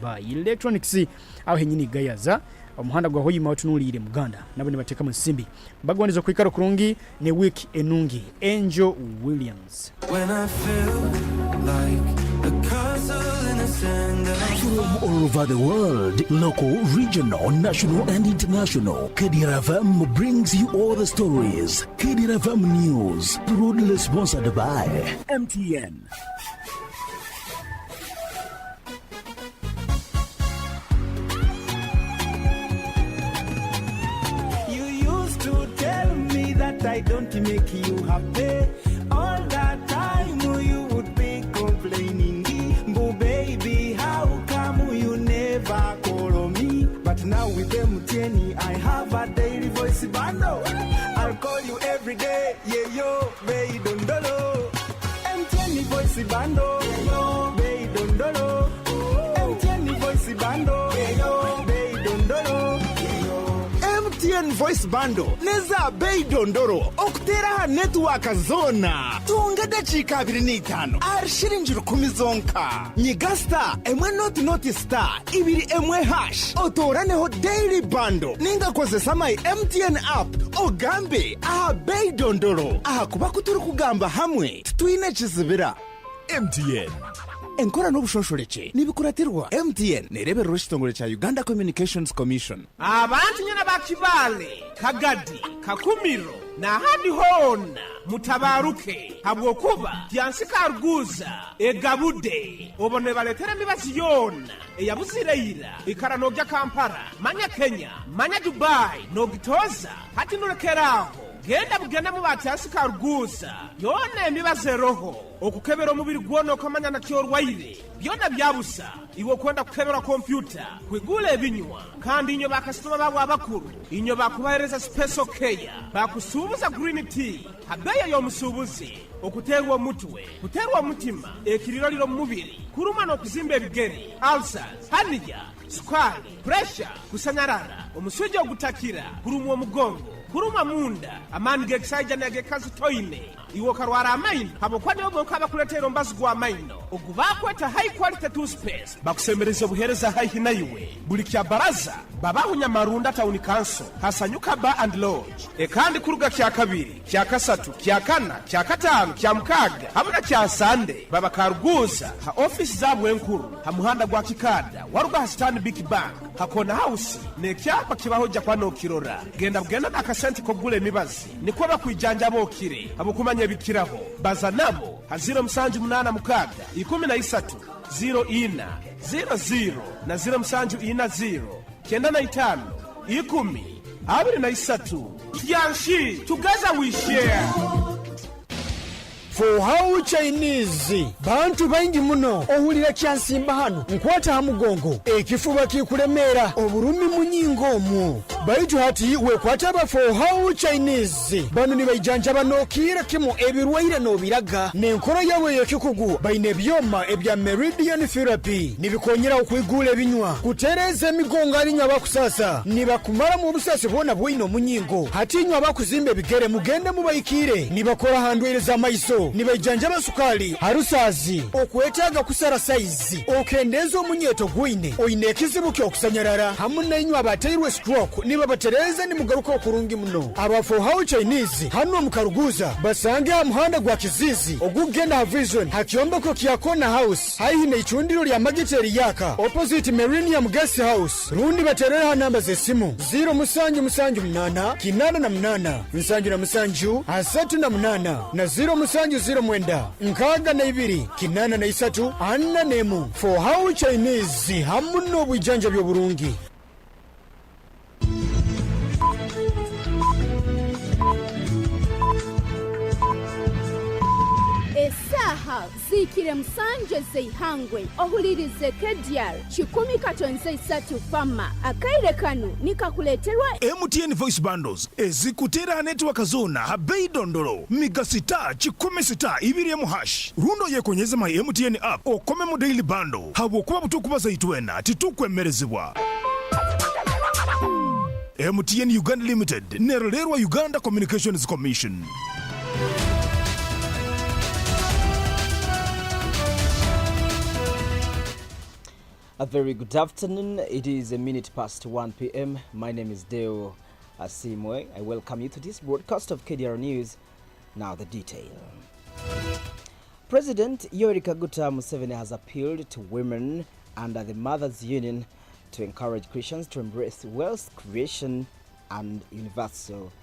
Dubai Electronics aho henyini gayaza umuhanda gwa hoyima watunulire muganda nabo ne bateka musimbi bagwanizo kwikaro kurungi ne week enungi Angel Williams. When I feel like a castle in a sand. From all over the world, local, regional, national and international, Kdr FM brings you all the stories. Kdr FM News, proudly sponsored by MTN. I don't make you happy. All that time you would be complaining. But baby, how come you never call me? But now with MTN, I have a daily voice bundle. I'll call you every day. Yeah, yo, baby, don't know. MTN voice bundle. Yeah, yo, baby, don't know. MTN voice bundle. Yeah, yo, baby, don't know. MTN voice bundle neza bei dondoro okutera network zona tunga dachika 25 arshirinjuru kumizonka nyigasta emwe not star ibiri emwe hash otoraneho daily bundle ninga kozesa my MTN app ogambe aha bei dondoro aha kuba kuturi kugamba hamwe twine kizibira MTN enkora n'obushosholeke nibikuratirwa MTN nereberero kitongole cha Uganda Communications Commission. Abantu nyana bakibale kagadi kakumiro na hadi hona mutabaruke habwo kuba tyansika ruguza egabude obone baletera mibazi yona eyabuzireyira ikaranogya Kampala manya Kenya manya Dubai no gitoza hati nurekeraho genda bugenda mu batyasika ruguza yona emibaze roho okukebera omubiri gwono kamanya na kyorwaire byona byabusa iwo kwenda kukebera computer kwigula ebinywa kandi inyo bakasitoma babo abakuru inyo bakubahereza special care bakusubuza green tea habeya yo musubuzi okuterwa mutwe kuterwa mutima ekiriroliro mu mubiri kuruma no kuzimba ebigeri ulcers hanija sukari pressure kusanyarara omusujja ogutakira kurumwa mugongo kuruma munda amani geksaija na gekazi toine iwo karwara amaino habo kwani obo kabakuletera mbazi gwa amaino ogubakweta high quality toothpaste bakusemereza obuhereza high hinaiwe buli kya baraza babahunya marunda town council hasanyuka bar and lodge ekandi kuruga kya kabiri kya kasatu kya kana kya katano kya mukaga hamuna kya sande baba karuguza ha office zabwe enkuru ha muhanda gwa kikada waruga stand big bank hakona house ne kyapa kibahoja kwa no kirora genda bugenda nakasenti kogule mibazi niko bakwijanja bokire abukumanya bikiraho baza nabo ha 07 mukaga 13 04 00 na 07 kenda na 5 10 23 yanshi together we share. For how Chinese bantu baingi muno ohulira kyansimba hano nkwata hamugongo ekifuba kikuremera oburumi munyingo mu baitu hati wekwata ba for how Chinese bano ni bayijanja banokira kimu ebirwaire no biraga nenkoro yawe yekikugu baine byoma ebya meridian therapy nibikonyera okwigula ebinywa kutereza emigongo alinywa bakusasa nibakumara mu busasi bona bwino munyingo hati nywa bakuzimbe bigere mugende mubayikire nibakora handwereza maiso nibajanja basukali harusazi okwetaga kusara size okendeza omunyeto gwine oinekizibu kyo kusanyarara hamuna inywa abateirwe stroke niba batereza ni mugaruka okurungi muno aba for how Chinese hano mukaruguza basange ha muhanda gwa kizizi ogugenda ha vision hakiomba ko kiyakona house haihine ichundiro lya magiteri yaka opposite Millennium Guest House rundi baterera namba zesimu 0 kinana na mnana msanju na msanju asatu na mnana na 0 mwenda nkaga na ibiri kinana na isatu anna nemu for how Chinese hamuno bwijanja byo burungi. Esaha zikire msanje zeihangwe ohulirize Kdr 10 fama akaire kanu nikakuleterwa MTN voice bundles ezikutera network zona habei dondoro migasita 10 ibiri mu hash rundo yekonyeza my MTN app okome mu daily bundle habo kuba butukuba zaitwena titukwemerezebwa. MTN Uganda Limited nerolerwa Uganda Communications Commission. A very good afternoon. It is a minute past 1 p.m. My name is Deo Asiimwe. I welcome you to this broadcast of KDR News. Now the detail. President Yoweri Kaguta Museveni has appealed to women under the Mothers Union to encourage Christians to embrace wealth creation and universal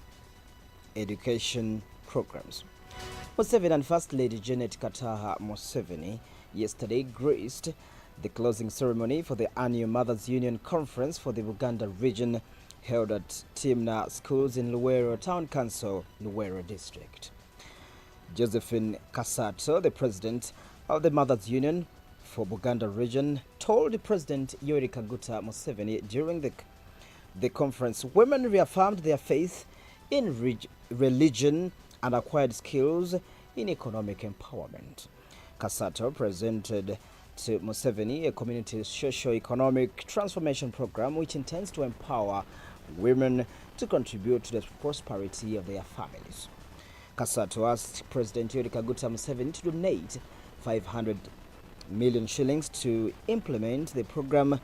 education programs. Museveni and First Lady Janet Kataha Museveni yesterday graced the closing ceremony for the annual Mothers Union Conference for the Buganda region held at Timna Schools in Luwero Town Council, Luwero District. Josephine Kasato, the president of the Mothers Union for Buganda region, told President Yoweri Kaguta Museveni during the conference, women reaffirmed their faith in religion and acquired skills in economic empowerment. Kasato presented to Museveni a community socio-economic transformation program which intends to empower women to contribute to the prosperity of their families. Kasato asked President Yoweri Kaguta Museveni to donate 500 million shillings to implement the program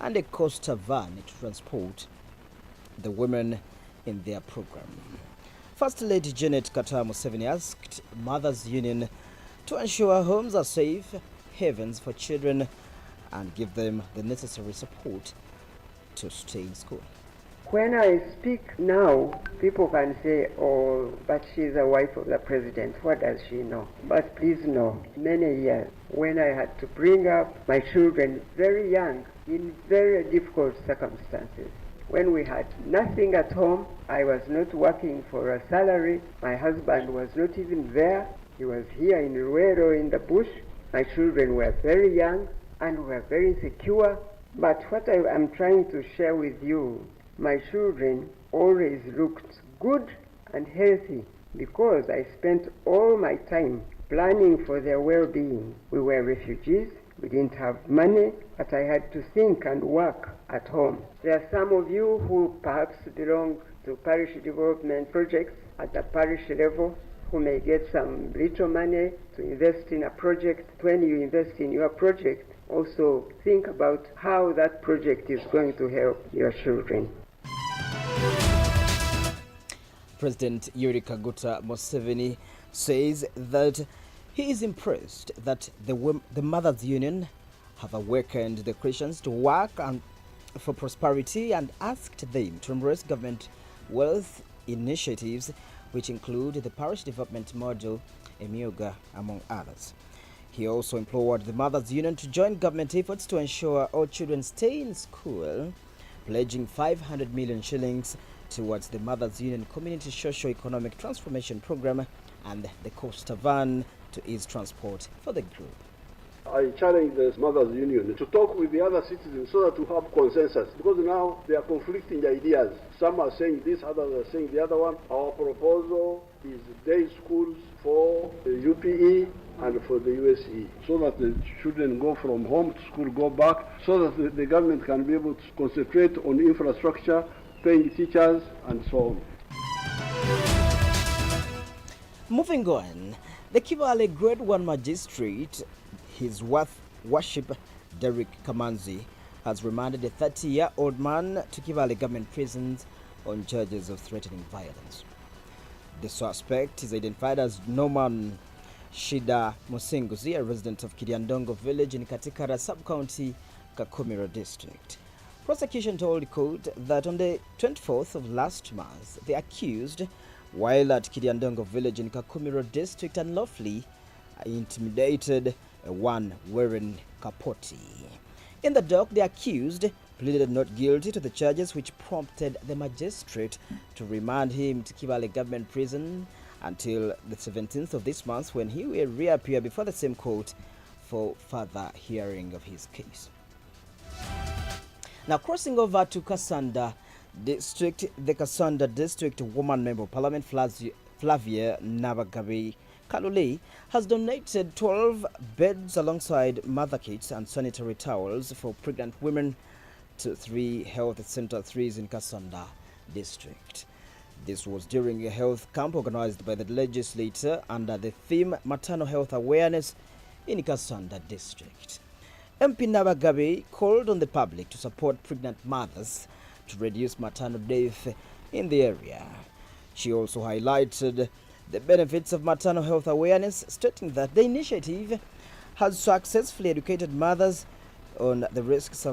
and a coaster van to transport the women in their program. First Lady Janet Kataha Museveni asked Mothers Union to ensure homes are safe havens for children and give them the necessary support to stay in school. When I speak now, people can say, oh, but she's the wife of the president. What does she know? But please know, many years when I had to bring up my children very young in very difficult circumstances. When we had nothing at home, I was not working for a salary. My husband was not even there. He was here in Luwero in the bush. My children were very young and were very insecure. But what I am trying to share with you, my children always looked good and healthy because I spent all my time planning for their well-being. We were refugees. We didn't have money, but I had to think and work at home. There are some of you who perhaps belong to parish development projects at the parish level who may get some little money to invest in a project. When you invest in your project, also think about how that project is going to help your children. President Yoweri Kaguta Museveni says that he is impressed that the Mothers Union have awakened the Christians to work for prosperity and asked them to embrace government wealth initiatives which include the parish development model, Emyoga, among others. He also implored the Mothers Union to join government efforts to ensure all children stay in school, pledging 500 million shillings towards the Mothers Union Community Socio-Economic Transformation Program and the coaster van to ease transport for the group. I challenge the Mothers Union to talk with the other citizens so that to have consensus, because now there are conflicting ideas. Some are saying this, others are saying the other one. Our proposal is day schools for the UPE and for the USE, so that the children go from home to school, go back, so that the government can be able to concentrate on infrastructure, paying teachers, and so on. Moving on, the Kibale Grade 1 Magistrate, His Worship Derek Kamanzi, has remanded a 30-year-old man to Kibale government prisons on charges of threatening violence. The suspect is identified as Norman Shida Musinguzi, a resident of Kiryandongo village in Katikara sub-county, Kakumiro district. Prosecution told court that on the 24th of last month, the accused, while at Kiryandongo village in Kakumiro district, unlawfully intimidated one wearing Kapoti. In the dock, the accused pleaded not guilty to the charges, which prompted the magistrate to remand him to Kibale government prison until the 17th of this month, when he will reappear before the same court for further hearing of his case. Now, crossing over to Kasanda District, the Kasanda District Woman Member of Parliament Flavia Nabagabi Kalule has donated 12 beds alongside mother kits and sanitary towels for pregnant women to 3 health center 3s in Kasanda District. This was during a health camp organized by the legislature under the theme Maternal Health Awareness in Kasanda District. MP Nabagabe called on the public to support pregnant mothers to reduce maternal death in the area. She also highlighted the benefits of maternal health awareness, stating that the initiative has successfully educated mothers on the risks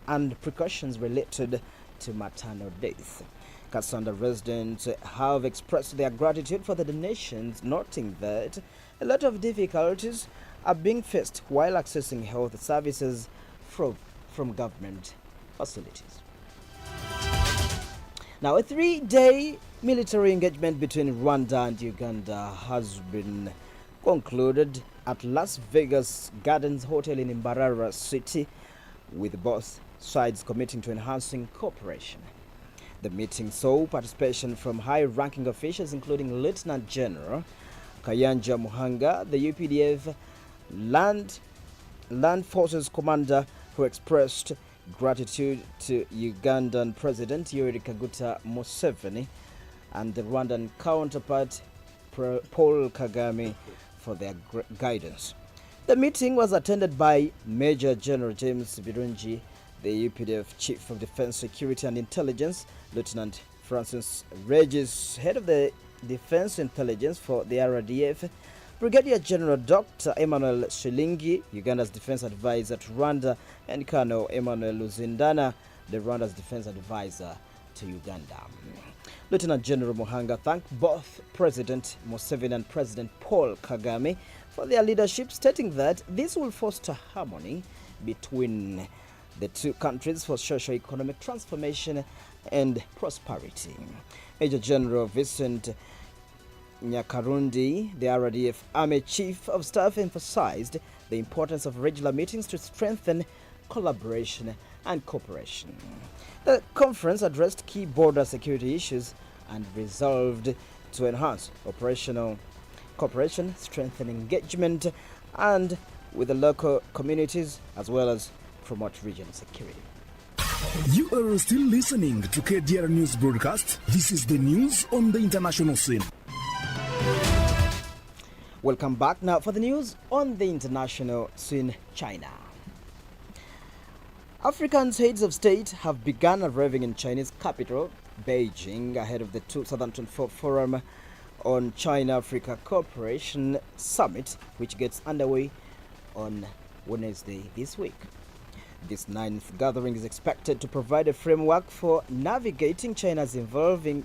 and precautions related to maternal death. Kasanda residents have expressed their gratitude for the donations, noting that a lot of difficulties are being faced while accessing health services from government facilities. Now, a 3-day military engagement between Rwanda and Uganda has been concluded at Las Vegas Gardens Hotel in Mbarara City, with both sides committing to enhancing cooperation. The meeting saw participation from high-ranking officials including Lieutenant General Kayanja Muhanga, the UPDF Land Forces Commander, who expressed gratitude to Ugandan President Yoweri Kaguta Museveni and the Rwandan counterpart Paul Kagame for their guidance. The meeting was attended by Major General James Birungi, the UPDF Chief of Defense Security and Intelligence, Lieutenant Francis Regis, Head of the Defense Intelligence for the RDF, Brigadier General Dr. Emmanuel Shilingi, Uganda's Defense Advisor to Rwanda, and Colonel Emmanuel Luzindana, the Rwanda's Defense Advisor to Uganda. Lieutenant General Muhanga thanked both President Museveni and President Paul Kagame for their leadership, stating that this will foster harmony between the two countries for socio-economic transformation and prosperity. Major General Vincent Nyakarundi, the RDF Army Chief of Staff, emphasized the importance of regular meetings to strengthen collaboration and cooperation. The conference addressed key border security issues and resolved to enhance operational cooperation, strengthen engagement and with the local communities, as well as promote regional security. You are still listening to KDR News Broadcast. This is the news on the international scene. Welcome back. Now for the news on the international scene. China. African heads of state have begun arriving in Chinese capital, Beijing, ahead of the 2024 Forum on China-Africa Cooperation Summit, which gets underway on Wednesday this week. This 9th gathering is expected to provide a framework for navigating China's evolving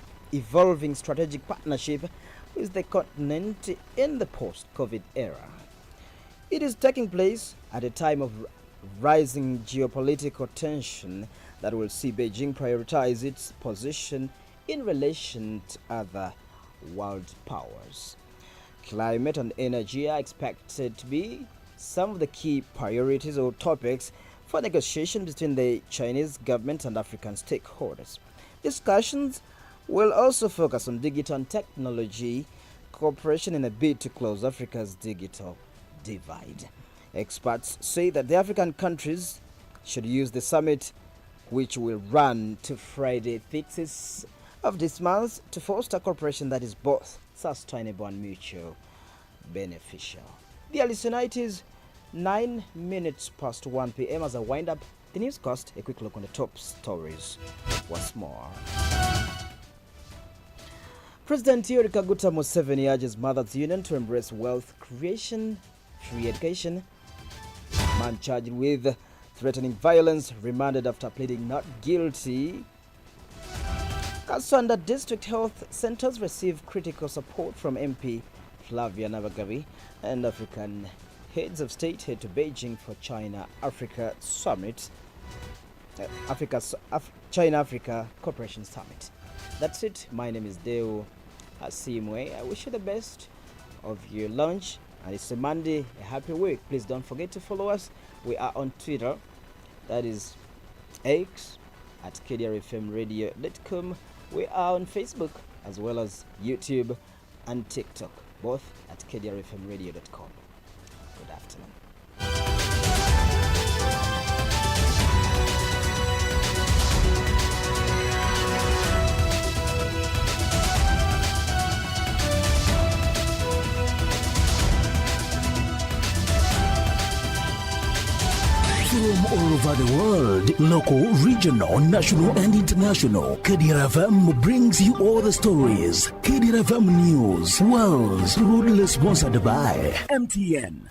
strategic partnership with the continent in the post-COVID era. It is taking place at a time of rising geopolitical tension that will see Beijing prioritize its position in relation to other world powers. Climate and energy are expected to be some of the key priorities or topics for negotiation between the Chinese government and African stakeholders. Discussions will also focus on digital and technology cooperation in a bid to close Africa's digital divide. Experts say that the African countries should use the summit, which will run to Friday 6th of this month, to foster cooperation that is both sustainable and mutual beneficial. Dear listener, it is 9 minutes past 1 p.m. As I wind up the newscast, a quick look on the top stories once more. President Yoweri Kaguta Museveni urges Mothers Union to embrace wealth creation, free education. Man charged with threatening violence remanded after pleading not guilty. Kasanda District Health Centers receive critical support from MP Flavia Nabagabi, and African heads of state head to Beijing for China-Africa Summit. China-Africa Cooperation Summit. That's it. My name is Deo Asiimwe. I wish you the best of your lunch. And it's a Monday, a happy week. Please don't forget to follow us. We are on Twitter. That is X at KDRFMradio.com. We are on Facebook as well as YouTube and TikTok, both at KDRFMradio.com. Good afternoon. over the world, local, regional, national, and international. Kdr FM brings you all the stories. Kdr FM News, world's proudly sponsored by MTN.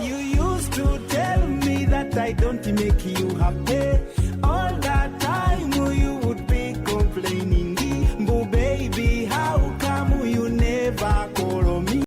You used to tell me that I don't make you happy. All